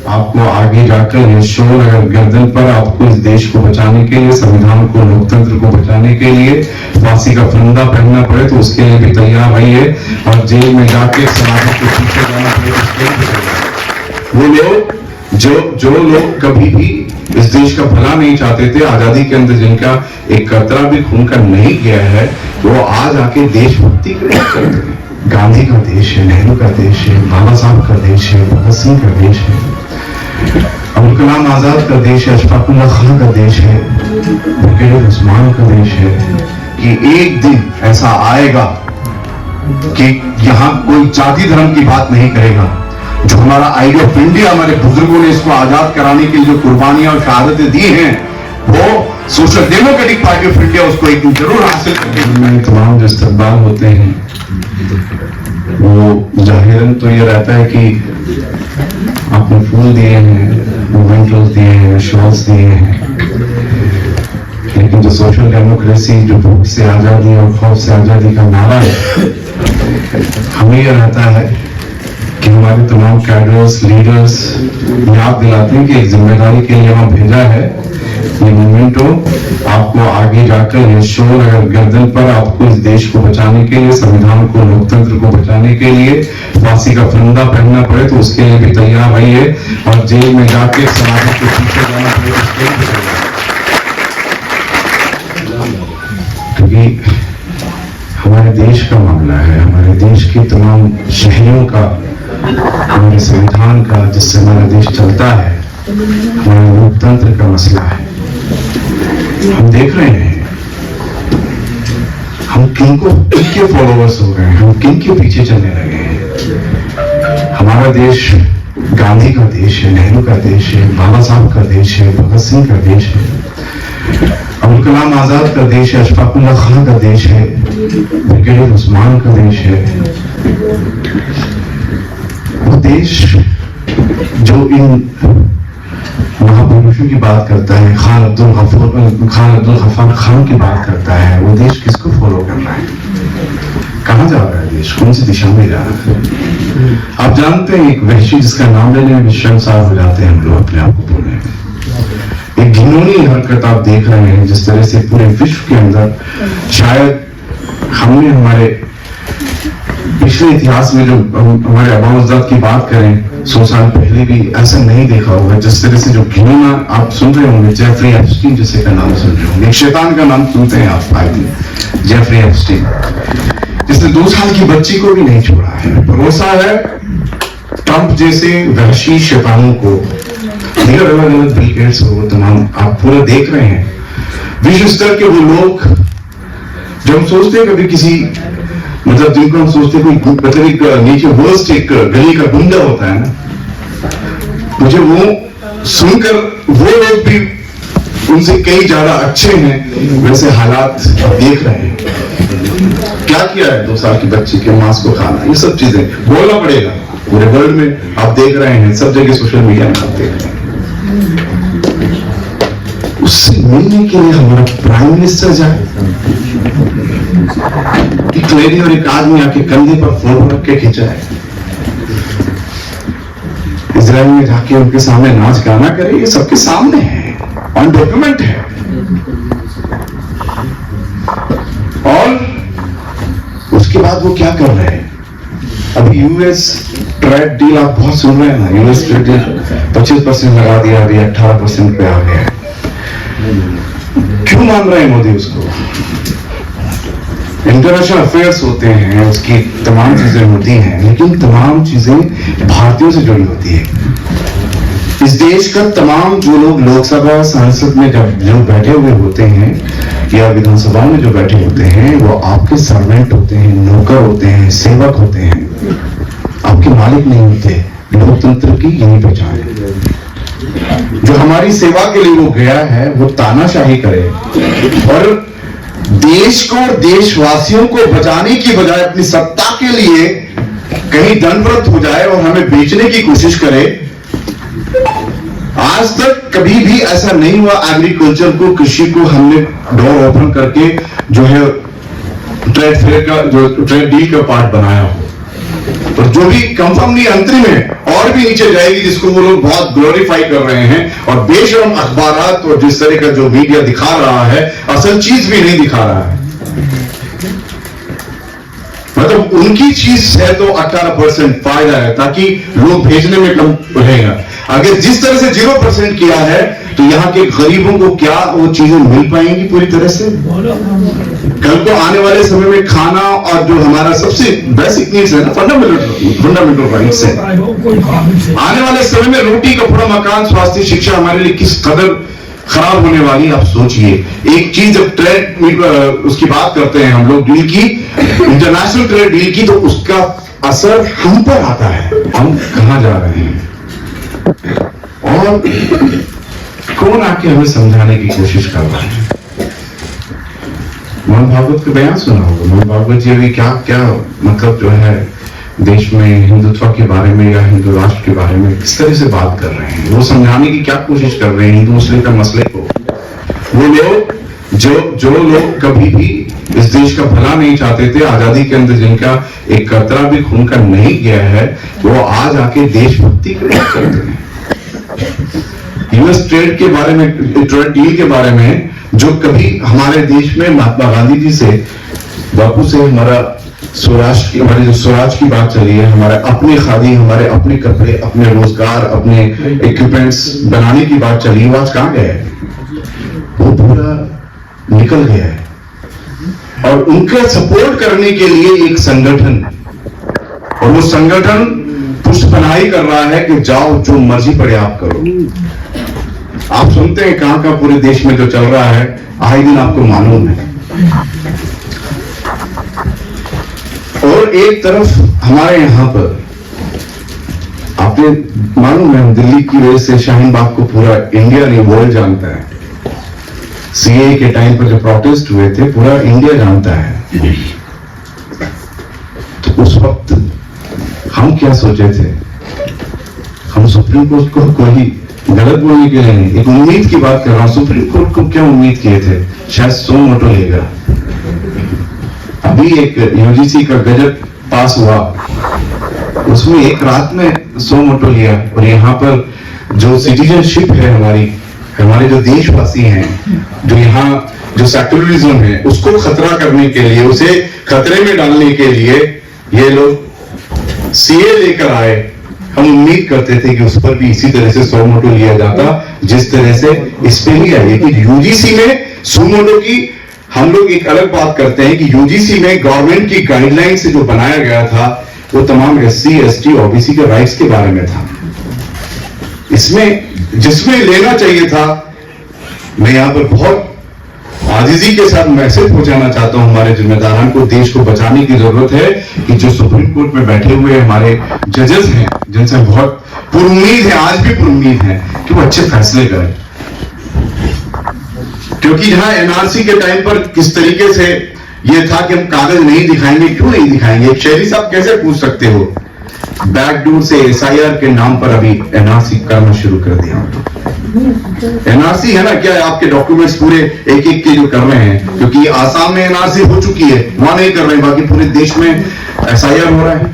आपको आगे जाकर ये शोर अगर गर्दन पर आपको इस देश को बचाने के लिए, संविधान को, लोकतंत्र को बचाने के लिए फांसी का फंदा पहनना पड़े तो उसके लिए भी तैयार रहिए, और जेल में जाके समाज के पीछे जाना पड़े तो उसके लिए भी तैयार। वो लोग जो लोग कभी भी इस देश का भला नहीं चाहते थे, आजादी के अंदर जिनका एक कतरा भी खून का नहीं गया है, वो आज आके देशभक्ति करते हैं। गांधी का देश है, नेहरू का देश है, बाबा साहब का देश है, भगत सिंह का देश है, अब्दुल कलाम आजाद का देश है, अशफाक उल्लाह खां का देश है, ब्रिगेडियर उस्मान का देश है, कि एक दिन ऐसा आएगा कि यहाँ कोई जाति धर्म की बात नहीं करेगा। जो हमारा आइडिया ऑफ इंडिया, हमारे बुजुर्गों ने इसको आजाद कराने के लिए जो कुर्बानियां और शहादतें दी हैं, वो social democratic party of India उसको एक दिन जरूर हासिल करके तमाम जो इस्तकबाल होते हैं वो जाहिरन तो ये रहता है कि आपने फूल दिए हैं, मोमेंटोस दिए हैं, शॉल्स दिए हैं, लेकिन जो सोशल डेमोक्रेसी, जो भूख से आजादी और खौफ से आजादी का नारा है, हमें यह रहता है कि हमारे तमाम कैडर्स, लीडर्स याद दिलाते हैं कि एक जिम्मेदारी के लिए वहां भेजा है। ये मोमेंटो आपको आगे जाकर ये शोर अगर गर्दन पर आपको इस देश को बचाने के लिए, संविधान को, लोकतंत्र को बचाने के लिए फांसी का फंदा पहनना पड़े तो उसके लिए भी तैयार रहिए, और जेल में जाके समाज के पीछे जाना पड़े तो उसके लिए भी तैयार। क्योंकि हमारे देश का मामला है, हमारे देश के तमाम शहरियों का, हमारे संविधान का, जिससे हमारा देश चलता है, हमारे लोकतंत्र का मसला है। हम देख रहे हैं हम किनके फॉलोअर्स हो गए हैं, हम किनके पीछे चलने लगे हैं। हमारा देश गांधी का देश है, नेहरू का देश है, बाबा साहब का देश है, भगत सिंह का देश है, अब्दुल कलाम आजाद का देश है, अशफाक उल्लाह खां का देश है, ब्रिगेडियर उस्मान का देश है। वो देश जो इन महापुरुषों की बात करता है, खान अब्दुल गफ्फार खान की बात करता है, वो देश किसको फॉलो कर रहा है, कहां जा रहा है देश, कौन सी दिशा में जा रहा है। आप जानते हैं एक वहशी जिसका नाम लेने में शर्मसार हो जाते हैं हम लोग अपने आप को बोलने में। एक घिनौनी हरकत आप देख रहे हैं जिस तरह से पूरे विश्व के अंदर, शायद हमने हमारे पिछले इतिहास में जो हमारे आबाउजात की बात करें 100 साल पहले भी ऐसा नहीं देखा होगा, जिस तरह से जो घिनौना आप सुन रहे होंगे, जेफरी एप्स्टीन जिसे का नाम सुन रहे होंगे, एक शैतान का नाम सुनते हैं आप आए दिन, जेफरी एप्स्टीन, जिसने 2 साल की बच्ची को भी नहीं छोड़ा है। भरोसा है ट्रंप जैसे वहशी शैतानों को, अलग अलग बिल गेट्स हो, तमाम आप पूरा देख रहे हैं विश्व स्तर के वो लोग जो हम सोचते हैं कभी किसी, मतलब जिनको हम सोचते कोई मतलब एक नीचे वर्स्ट एक गली का गुंडा होता है ना, मुझे वो सुनकर वो लोग भी उनसे कई ज्यादा अच्छे हैं, वैसे हालात देख रहे हैं। क्या किया है 2 साल की बच्ची के मांस को खाना, ये सब चीजें बोलना पड़ेगा पूरे वर्ल्ड में, आप देख रहे हैं सब जगह सोशल मीडिया में आप देख रहे हैं। उससे मिलने के लिए हमारा प्राइम मिनिस्टर जाए, एक लेडी और एक आदमी आके कंधे पर फोटो रख के खिंचाए, इजराइल में जाके उनके सामने नाच गाना करे, ये सबके सामने है, ऑन डॉक्यूमेंट है। और उसके बाद वो क्या कर रहे हैं, अभी यूएस ट्रेड डील आप बहुत सुन रहे हैं ना, यूएस ट्रेड डील 25% लगा दिया, अभी 18% पे आ गया है। क्यों मान रहे हैं मोदी उसको? इंटरनेशनल अफेयर्स होते हैं, उसकी तमाम चीजें होती हैं, लेकिन तमाम चीजें भारतीयों से जुड़ी होती है। इस देश का तमाम जो लोग लोकसभा संसद में जब जो बैठे हुए होते हैं या विधानसभा में जो बैठे होते हैं, वो आपके सर्वेंट होते हैं, नौकर होते हैं, सेवक होते हैं, आपके मालिक नहीं होते। लोकतंत्र की यही पहचान है। जो हमारी सेवा के लिए वो गया है, वो तानाशाही करे और देश को और देशवासियों को बचाने की बजाय अपनी सत्ता के लिए कहीं दंडवत हो जाए और हमें बेचने की कोशिश करे। आज तक कभी भी ऐसा नहीं हुआ एग्रीकल्चर को, कृषि को हमने डोर ओपन करके जो है ट्रेड फेयर का, जो ट्रेड डील का पार्ट बनाया हो, और जो भी कंफर्म नहीं अंतरिम है और और भी नीचे जाएगी, जिसको वो लोग बहुत ग्लोरीफाई कर रहे हैं, और बेशरम अखबारात और जिस तरह का जो मीडिया दिखा रहा है, असल चीज भी नहीं दिखा रहा है। मतलब उनकी चीज है तो 18% फायदा है, ताकि लोग भेजने में कम रहेगा। अगर जिस तरह से 0% किया है, तो यहाँ के गरीबों को क्या वो चीजें मिल पाएंगी पूरी तरह से? कल को आने वाले समय में खाना और जो हमारा सबसे बेसिक नीड्स है ना, फंडामेंटल राइट्स है, आने वाले समय में रोटी, कपड़ा, मकान, स्वास्थ्य, शिक्षा हमारे लिए किस कदर खराब होने वाली, आप सोचिए। एक चीज जब ट्रेड उसकी बात करते हैं हम लोग, डील की, इंटरनेशनल ट्रेड डील की, तो उसका असर हम पर आता है। हम कहां जा रहे हैं और कौन आके हमें समझाने की कोशिश कर रहा है? मोहन भागवत का बयान सुना होगा। मोहन भागवत जी अभी क्या क्या मतलब जो है देश में हिंदुत्व के बारे में या हिंदू राष्ट्र के बारे में किस तरह से बात कर रहे हैं, वो समझाने की क्या कोशिश कर रहे हैं हिंदू मुस्लिम का मसले को। वो लोग जो लोग कभी भी इस देश का भला नहीं चाहते थे, आजादी के अंदर जिनका एक कतरा भी खून का नहीं गया है, वो आज आके देशभक्ति की बात करते हैं। यूएस ट्रेड के बारे में, ट्रेड डील के बारे में, जो कभी हमारे देश में महात्मा गांधी जी से, बापू से हमारा स्वराज की, हमारी जो स्वराज की बात चली है, हमारे अपने खादी, हमारे अपने कपड़े, अपने रोजगार, अपने इक्विपमेंट्स बनाने की बात चली, वो आज कहां गए? वो पूरा निकल गया है। और उनका सपोर्ट करने के लिए एक संगठन, और वो संगठन पुष्पनाई कर रहा है कि जाओ जो मर्जी पड़े आप करो। आप सुनते हैं कहां कहां पूरे देश में जो चल रहा है, आए दिन आपको मालूम है। और एक तरफ हमारे यहां पर आपने मालूम है, दिल्ली की वजह से शाहीन बाग को पूरा इंडिया नहीं वर्ल्ड जानता है। सीए के टाइम पर जो प्रोटेस्ट हुए थे, पूरा इंडिया जानता है। तो उस वक्त हम क्या सोचे थे? हम सुप्रीम कोर्ट को कोई गलत बोलने के लिए नहीं, एक उम्मीद की बात कर रहा हूं। सुप्रीम कोर्ट को क्या उम्मीद किए थे? शायद सो मोटो लेगा। अभी एक यूजीसी का गजट पास हुआ, उसमें एक रात में 100 मोटो लिया। और यहाँ पर जो सिटीजनशिप है हमारे जो देशवासी हैं, जो यहाँ जो सेक्युलरिज्म है, उसको खतरा करने के लिए, उसे खतरे में डालने के लिए ये लोग सीए लेकर आए। हम उम्मीद करते थे कि उस पर भी इसी तरह से 100 मोटो लिया जाता, जिस तरह से इस पे ही है। लेकिन यूजीसी में 100 मोटो की हम लोग एक अलग बात करते हैं कि यूजीसी में गवर्नमेंट की गाइडलाइन से जो बनाया गया था, वो तमाम एससी, एसटी, ओबीसी के राइट्स के बारे में था। इसमें जिसमें लेना चाहिए था, मैं यहां पर बहुत आजिजी के साथ मैसेज पहुंचाना चाहता हूं हमारे जिम्मेदारान को। देश को बचाने की जरूरत है कि जो सुप्रीम कोर्ट में बैठे हुए हमारे जजेस हैं, जिनसे बहुत पुरुम्मीद है, आज भी पुरुम्मीद है कि वो अच्छे फैसले करें। क्योंकि जहां एनआरसी के टाइम पर किस तरीके से ये था कि हम कागज नहीं दिखाएंगे, क्यों नहीं दिखाएंगे? एक शहरी साहब कैसे पूछ सकते हो? बैकडोर से एसआईआर के नाम पर अभी एनआरसी करना शुरू कर दिया। एनआरसी है ना, क्या है? आपके डॉक्यूमेंट्स पूरे एक एक के जो कर रहे हैं, क्योंकि आसाम में एनआरसी हो चुकी है, वहां नहीं कर रहे हैं, बाकी पूरे देश में एसआईआर हो रहा है।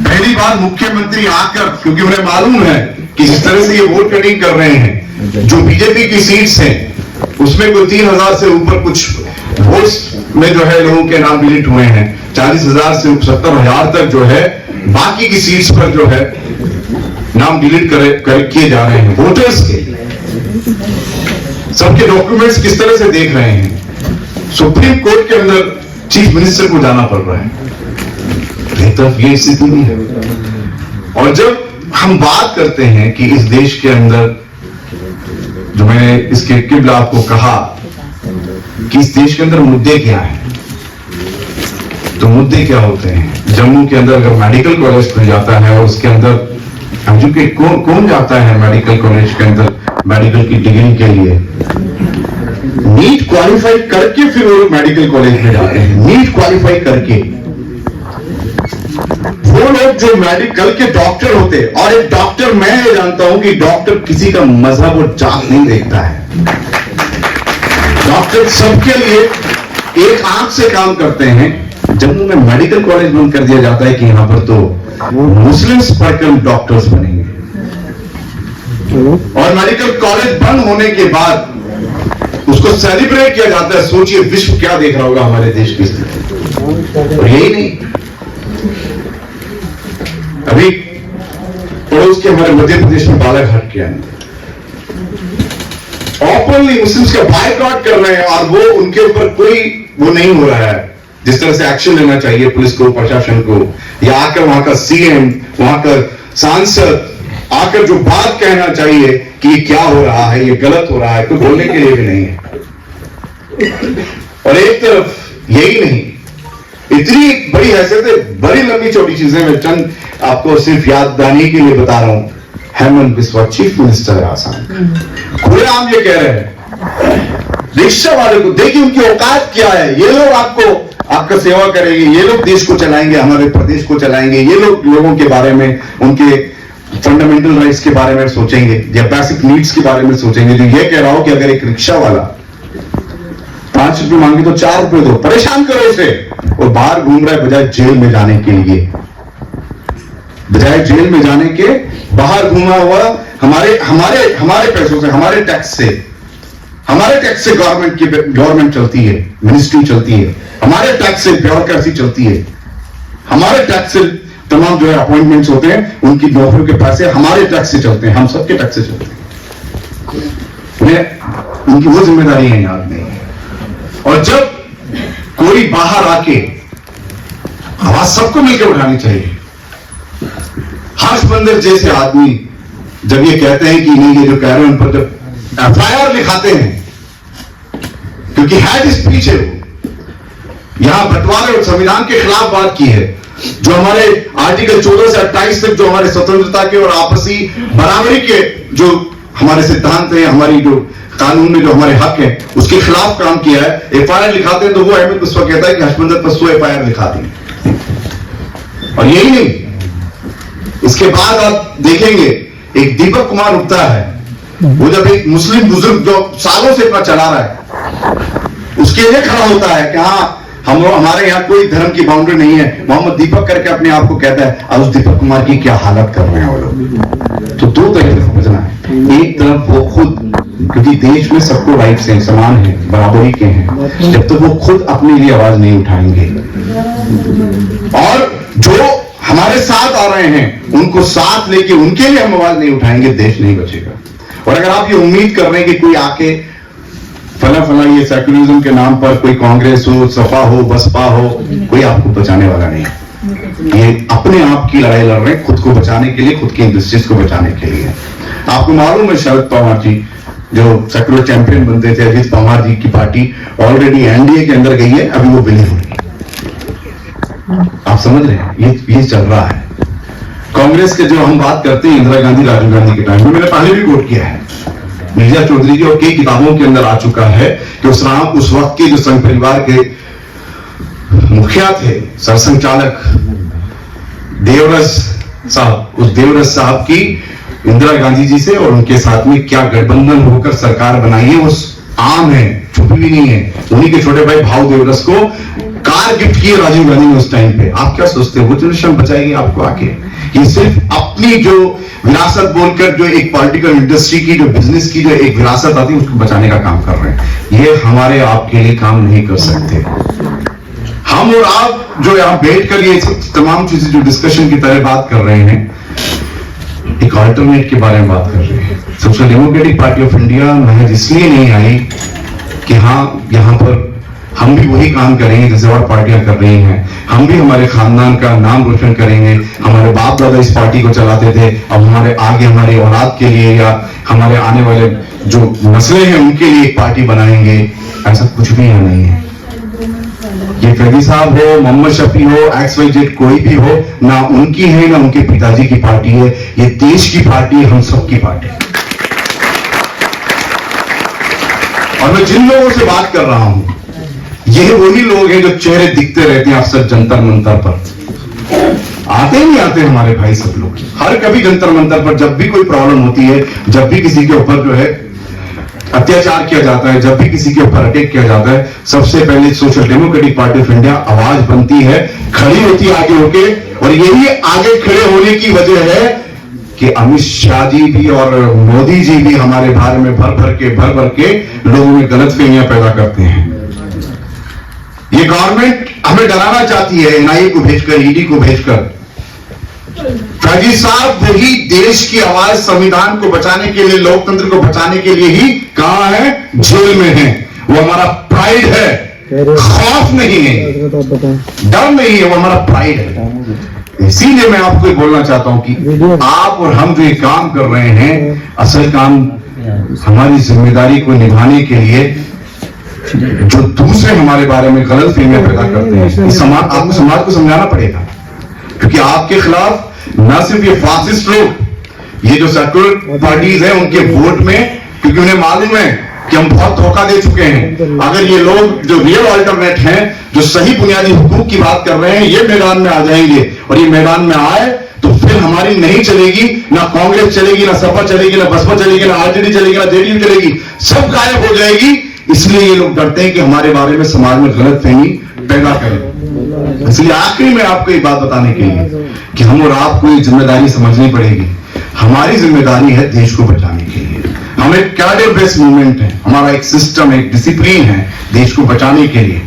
पहली बार मुख्यमंत्री आकर, क्योंकि उन्हें मालूम है कि जिस तरह से ये वोट कटिंग कर रहे हैं, जो बीजेपी की सीट्स हैं उसमें कोई 3000 से ऊपर कुछ वोट्स में जो है लोगों के नाम डिलीट हुए हैं। 40,000 से 70,000 तक जो है बाकी की सीट्स पर जो है नाम डिलीट किए जा रहे हैं वोटर्स के। सबके डॉक्यूमेंट्स किस तरह से देख रहे हैं। सुप्रीम कोर्ट के अंदर चीफ मिनिस्टर को जाना पड़ रहा है। एक तरफ ये स्थिति भी है। और जब हम बात करते हैं कि इस देश के अंदर, जो मैंने इसके किबला आपको कहा कि इस देश के अंदर मुद्दे क्या हैं, तो मुद्दे क्या होते हैं? जम्मू के अंदर अगर मेडिकल कॉलेज खुल जाता है और उसके अंदर एजुकेट कौन जाता है मेडिकल कॉलेज के अंदर मेडिकल की डिग्री के लिए? नीट क्वालिफाई करके फिर वो मेडिकल कॉलेज में जाते हैं। नीट क्वालिफाई करके वो लोग जो मेडिकल के डॉक्टर होते, और एक डॉक्टर, मैं ये जानता हूं कि डॉक्टर किसी का मजहब और जात नहीं देखता है। डॉक्टर सबके लिए एक आंख से काम करते हैं। जम्मू में मेडिकल कॉलेज बंद कर दिया जाता है कि यहां पर तो मुस्लिम्स पढ़कर डॉक्टर्स बनेंगे। और मेडिकल कॉलेज बंद होने के बाद उसको सेलिब्रेट किया जाता है। सोचिए विश्व क्या देख रहा होगा हमारे देश की स्थिति। और यही नहीं, अभी पड़ोस के हमारे मध्य प्रदेश में बालाघाट के अंदर ओपनली मुस्लिम्स का बायकॉट कर रहे हैं और वो उनके ऊपर कोई वो नहीं हो रहा है जिस तरह से एक्शन लेना चाहिए पुलिस को, प्रशासन को, या आकर वहां का सीएम, वहां का सांसद आकर जो बात कहना चाहिए कि ये क्या हो रहा है, ये गलत हो रहा है, तो बोलने के लिए भी नहीं है। और एक तरफ यही नहीं, इतनी बड़ी हैसियत है, बड़ी लंबी छोटी चीजें मैं चंद आपको सिर्फ याद दिलाने के लिए बता रहा हूं। हेमंत बिस्वा चीफ मिनिस्टर आसाम खुलेआम ये कह रहे हैं रिक्शा वाले को, देखिए उनकी औकात क्या है, ये लोग आपका सेवा करेंगे, ये लोग देश को चलाएंगे, हमारे प्रदेश को चलाएंगे, ये लोग लोगों के बारे में, उनके फंडामेंटल राइट्स के बारे में सोचेंगे या बेसिक नीड्स के बारे में सोचेंगे। जो ये कह रहा हो कि अगर एक रिक्शा वाला 5 रुपए मांगे तो 4 रुपए दो, परेशान करो उसे, और बाहर घूम रहा है बजाय जेल में जाने के लिए, बजाय जेल में जाने के बाहर घूमा हुआ हमारे पैसों से, हमारे टैक्स से गवर्नमेंट चलती है, मिनिस्ट्री चलती है, हमारे टैक्स से ब्यूरोक्रेसी चलती है, हमारे टैक्स से तमाम जो है अपॉइंटमेंट्स होते हैं, उनकी नौकरियों के पैसे हमारे टैक्स से चलते हैं, हम सबके टैक्स से चलते हैं। उन्हें उनकी वो जिम्मेदारी है याद नहीं है। और जब कोई बाहर आके आवाज सबको मिलकर उठानी चाहिए। हर्षमंदिर जैसे आदमी जब ये कहते हैं कि नहीं, ये जो कह रहे हैं उन पर जब एफआईआर लिखाते हैं, क्योंकि हेड स्पीच है, वो यहां बंटवारे और संविधान के खिलाफ बात की है, जो हमारे आर्टिकल 14 से 28 तक जो हमारे स्वतंत्रता के और आपसी बराबरी के जो हमारे सिद्धांत हैं, हमारी जो कानून में जो हमारे हक हैं, उसके खिलाफ काम किया है। एफआईआर लिखाते हैं तो वो अहमद बिस्वा कहता है कि हर्षमंदिर पर 100 एफआईआर लिखा दी। और यही नहीं, इसके बाद आप देखेंगे एक दीपक कुमार उठता है, वो जब एक मुस्लिम बुजुर्ग जो सालों से इतना चला रहा है उसके लिए खड़ा होता है कि हाँ हमारे यहाँ कोई धर्म की बाउंड्री नहीं है, मोहम्मद दीपक करके अपने आप को कहता है, और उस दीपक कुमार की क्या हालत कर रहे हैं वो लोग। तो दो तरह से समझना है, एक तरफ वो खुद, क्योंकि देश में सबको राइट्स हैं, समान है, बराबरी के हैं, जब तक वो खुद अपने लिए आवाज नहीं उठाएंगे और जो हमारे साथ आ रहे हैं उनको साथ लेके उनके लिए हम आवाज नहीं उठाएंगे, देश नहीं बचेगा। और अगर आप ये उम्मीद कर रहे हैं कि कोई आके फला ये सेक्युलरिज्म के नाम पर कोई कांग्रेस हो, सपा हो, बसपा हो, कोई आपको बचाने वाला नहीं है। ये अपने आप की लड़ाई लड़ रहे हैं, खुद को बचाने के लिए, खुद की इंडस्ट्रीज को बचाने के लिए। आपको मालूम है शरद पवार जी जो सेक्युलर चैंपियन बनते थे, अजीत पवार जी की पार्टी ऑलरेडी एनडीए के अंदर गई है, अभी वो विलीन हो रही है। आप समझ रहे हैं, ये चल रहा है। कांग्रेस के जो हम बात करते हैं इंदिरा गांधी, राजीव गांधी के टाइम में, मैंने पहले भी कोट किया है, मिर्जा चौधरी जी और कई किताबों के अंदर आ चुका है कि उस वक्त के जो संघ परिवार के मुखिया थे, सरसंघचालक देवरस साहब, उस देवरस साहब की इंदिरा गांधी जी से और उनके साथ में क्या गठबंधन होकर सरकार बनाई है, वो आम है, छुपी भी नहीं है। उन्हीं के छोटे भाई भाव देवरस को कार गिफ्ट की राजीव गांधी ने उस टाइम पे। आप क्या सोचते हो वो जनरेशन बचाएगी आपको आके? ये सिर्फ अपनी जो विरासत बोलकर जो एक पॉलिटिकल इंडस्ट्री की जो बिजनेस की जो एक विरासत आती है उसको बचाने का काम कर रहे हैं। ये हमारे आपके लिए काम नहीं कर सकते। हम और आप जो यहां बैठकर ये तमाम चीजें जो डिस्कशन की तरह बात कर रहे हैं, एक अल्टरनेट के बारे में बात कर रहे हैं। Social democratic party of India महज इसलिए नहीं आई कि हाँ यहां पर हम भी वही काम करेंगे जैसे और पार्टियां कर रही हैं, हम भी हमारे खानदान का नाम रोशन करेंगे, हमारे बाप दादा इस पार्टी को चलाते थे, अब हमारे आगे हमारे औलाद के लिए या हमारे आने वाले जो मसले हैं उनके लिए एक पार्टी बनाएंगे। ऐसा कुछ भी यहाँ नहीं है। ये फैदी साहब हो, मोहम्मद शफी हो, XYZ कोई भी हो, ना उनकी है ना उनके पिताजी की पार्टी है, ये देश की पार्टी है, हम सबकी पार्टी। और मैं जिन लोगों से बात कर रहा हूं ये वही लोग हैं जो चेहरे दिखते रहते हैं अक्सर जंतर मंतर पर। आते नहीं आते हमारे भाई सब लोग, हर कभी जंतर मंतर पर जब भी कोई प्रॉब्लम होती है, जब भी किसी के ऊपर जो है अत्याचार किया जाता है, जब भी किसी के ऊपर अटैक किया जाता है, सबसे पहले social democratic party of India आवाज बनती है, खड़ी होती है आगे होके। और यही आगे खड़े होने की वजह है कि अमित शाह जी भी और मोदी जी भी हमारे बारे में भर भर के लोगों में गलतफहमियां पैदा करते हैं। ये गवर्नमेंट हमें डराना चाहती है, एनआईए को भेजकर, ईडी को भेजकर। फैजी साहब वही देश की आवाज, संविधान को बचाने के लिए, लोकतंत्र को बचाने के लिए ही कहां है? जेल में है। वो हमारा प्राइड है, खौफ नहीं है, डर नहीं है, वो हमारा प्राइड है। इसीलिए मैं आपको बोलना चाहता हूं कि आप और हम जो ये काम कर रहे हैं, असल काम हमारी जिम्मेदारी को निभाने के लिए जो दूसरे हमारे बारे में गलतफहमियां पैदा करते हैं, आपको समाज को समझाना पड़ेगा। क्योंकि आपके खिलाफ न सिर्फ ये फासिस्ट लोग, ये जो सेक्युलर पार्टीज हैं, उनके वोट में, क्योंकि उन्हें मालूम है कि हम बहुत धोखा दे चुके हैं। अगर ये लोग जो रियल अल्टरनेट हैं, जो सही बुनियादी हुकूक की बात कर रहे हैं, ये मैदान में आ जाएंगे और ये मैदान में आए तो फिर हमारी नहीं चलेगी, ना कांग्रेस चलेगी, ना सपा चलेगी, ना बसपा चलेगी, ना आरजेडी चलेगी, ना जेडीयू चलेगी, सब गायब हो जाएगी। इसलिए ये लोग डरते हैं कि हमारे बारे में समाज में गलतफहमी पैदा करें। इसलिए आखिरी में आपको एक बात बताने के लिए कि हम और आपको ये जिम्मेदारी समझनी पड़ेगी। हमारी जिम्मेदारी है देश को बचाने के लिए। हम एक कैडर बेस्ड मूवमेंट है, हमारा एक सिस्टम, एक डिसिप्लिन है देश को बचाने के लिए।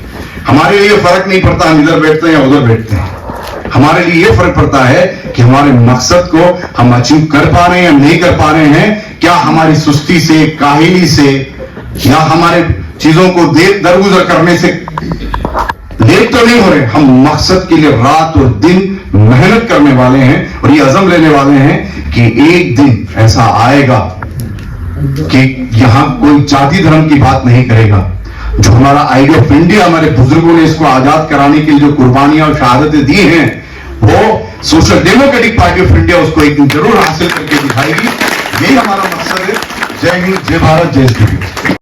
हमारे लिए फर्क नहीं पड़ता हम इधर बैठते हैं या उधर बैठते हैं। हमारे लिए यह फर्क पड़ता है कि हमारे मकसद को हम अचीव कर पा रहे हैं या नहीं कर पा रहे हैं। क्या हमारी सुस्ती से, काहिली से, या हमारे चीजों को देख दरगुजर करने से लेट तो नहीं हो रहे। हम मकसद के लिए रात और दिन मेहनत करने वाले हैं और ये अज़म लेने वाले हैं कि एक दिन ऐसा आएगा कि यहां कोई जाति धर्म की बात नहीं करेगा। जो हमारा आइडिया ऑफ इंडिया, हमारे बुजुर्गों ने इसको आजाद कराने के लिए जो कुर्बानियां और शहादतें दी हैं, वो social democratic party of India उसको एक दिन जरूर हासिल करके दिखाएगी। यही हमारा मकसद है। जय हिंद, जय भारत, जय श्री राम।